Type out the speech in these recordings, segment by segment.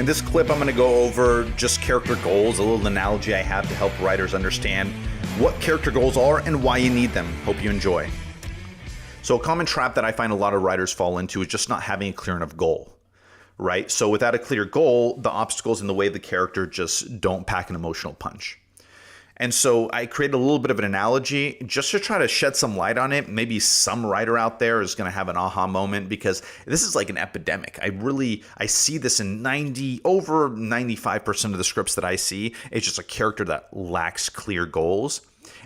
In this clip, I'm going to go over just character goals, a little analogy I have to help writers understand what character goals are and why you need them. Hope you enjoy. So a common trap that I find a lot of writers fall into is just not having a clear enough goal, right? So without a clear goal, the obstacles in the way of the character just don't pack an emotional punch. And so I created a little bit of an analogy just to try to shed some light on it. Maybe some writer out there is going to have an aha moment, because this is like an epidemic. I see this in over 95% of the scripts that I see. It's just a character that lacks clear goals.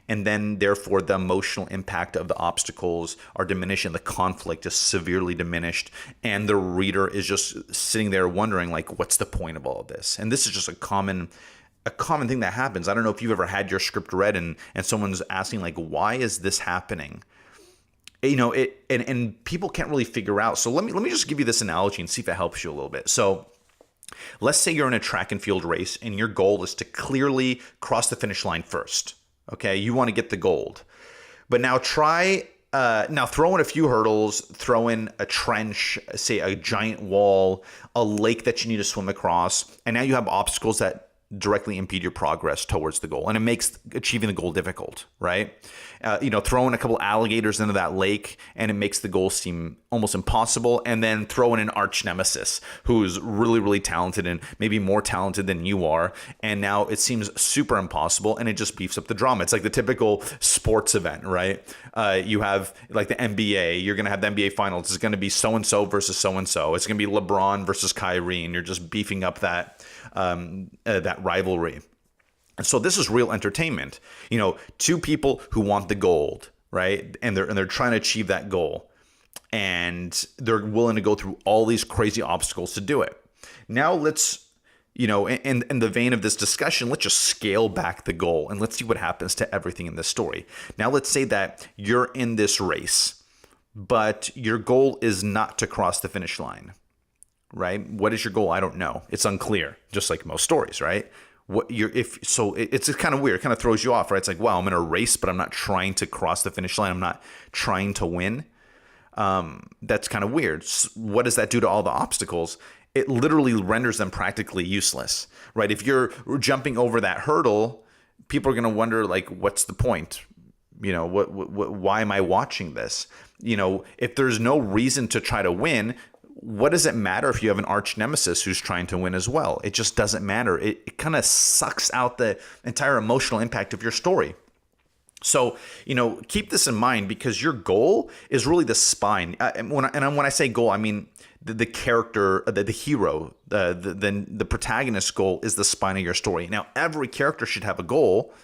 And then therefore the emotional impact of the obstacles are diminished and the conflict is severely diminished. And the reader is just sitting there wondering, like, what's the point of all of this? And this is just a common thing that happens. I don't know if you've ever had your script read and someone's asking, like, why is this happening? You know, and people can't really figure out. So let me just give you this analogy and see if it helps you a little bit. So let's say you're in a track and field race and your goal is to clearly cross the finish line first. Okay, you want to get the gold. But now throw in a few hurdles, throw in a trench, say a giant wall, a lake that you need to swim across, and now you have obstacles that directly impede your progress towards the goal, and it makes achieving the goal difficult, right? Throw in a couple alligators into that lake and it makes the goal seem almost impossible. And then throw in an arch nemesis who's really, really talented and maybe more talented than you are, and now it seems super impossible, and it just beefs up the drama. It's like the typical sports event, right? You have like the NBA. You're going to have the NBA finals. It's going to be so-and-so versus so-and-so. It's going to be LeBron versus Kyrie, and you're just beefing up that rivalry. And so this is real entertainment. Two people who want the gold, right? And they're trying to achieve that goal, and they're willing to go through all these crazy obstacles to do it. Now let's, in the vein of this discussion, let's just scale back the goal and let's see what happens to everything in this story. Now let's say that you're in this race, but your goal is not to cross the finish line. Right? What is your goal? I don't know. It's unclear, just like most stories, right? It's kind of weird. It kind of throws you off, right? It's like, wow, I'm in a race, but I'm not trying to cross the finish line. I'm not trying to win. That's kind of weird. What does that do to all the obstacles? It literally renders them practically useless, right? If you're jumping over that hurdle, people are going to wonder, like, what's the point? Why am I watching this? If there's no reason to try to win, what does it matter if you have an arch nemesis who's trying to win as well? It just doesn't matter. It kind of sucks out the entire emotional impact of your story. So, keep this in mind, because your goal is really the spine. When I say goal, I mean the character, the hero, the protagonist's goal is the spine of your story. Now, every character should have a goal,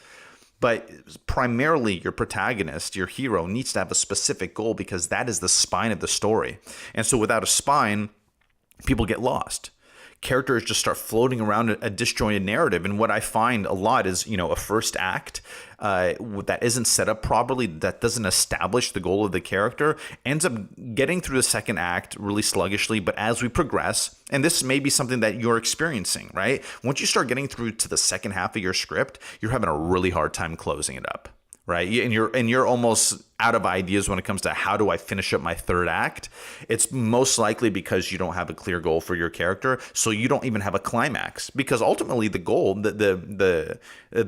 but primarily your protagonist, your hero, needs to have a specific goal, because that is the spine of the story. And so without a spine, people get lost. Characters just start floating around a disjointed narrative. And what I find a lot is, a first act that isn't set up properly, that doesn't establish the goal of the character, ends up getting through the second act really sluggishly. But as we progress, and this may be something that you're experiencing, right? Once you start getting through to the second half of your script, you're having a really hard time closing it up. Right. And you're almost out of ideas when it comes to how do I finish up my third act. It's most likely because you don't have a clear goal for your character. So you don't even have a climax, because ultimately the goal, the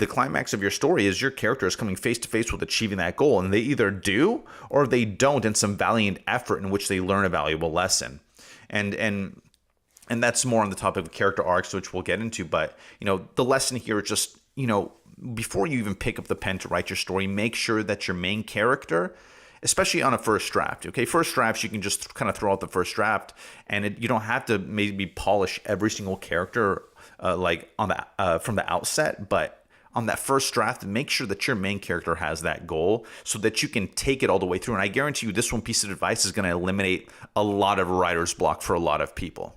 climax of your story is your character is coming face to face with achieving that goal. And they either do or they don't in some valiant effort in which they learn a valuable lesson. And that's more on the topic of character arcs, which we'll get into. But, the lesson here is just, before you even pick up the pen to write your story, make sure that your main character, especially on a first draft, okay? First drafts, you can just kind of throw out the first draft, and you don't have to maybe polish every single character from the outset, but on that first draft, make sure that your main character has that goal so that you can take it all the way through. And I guarantee you this one piece of advice is going to eliminate a lot of writer's block for a lot of people.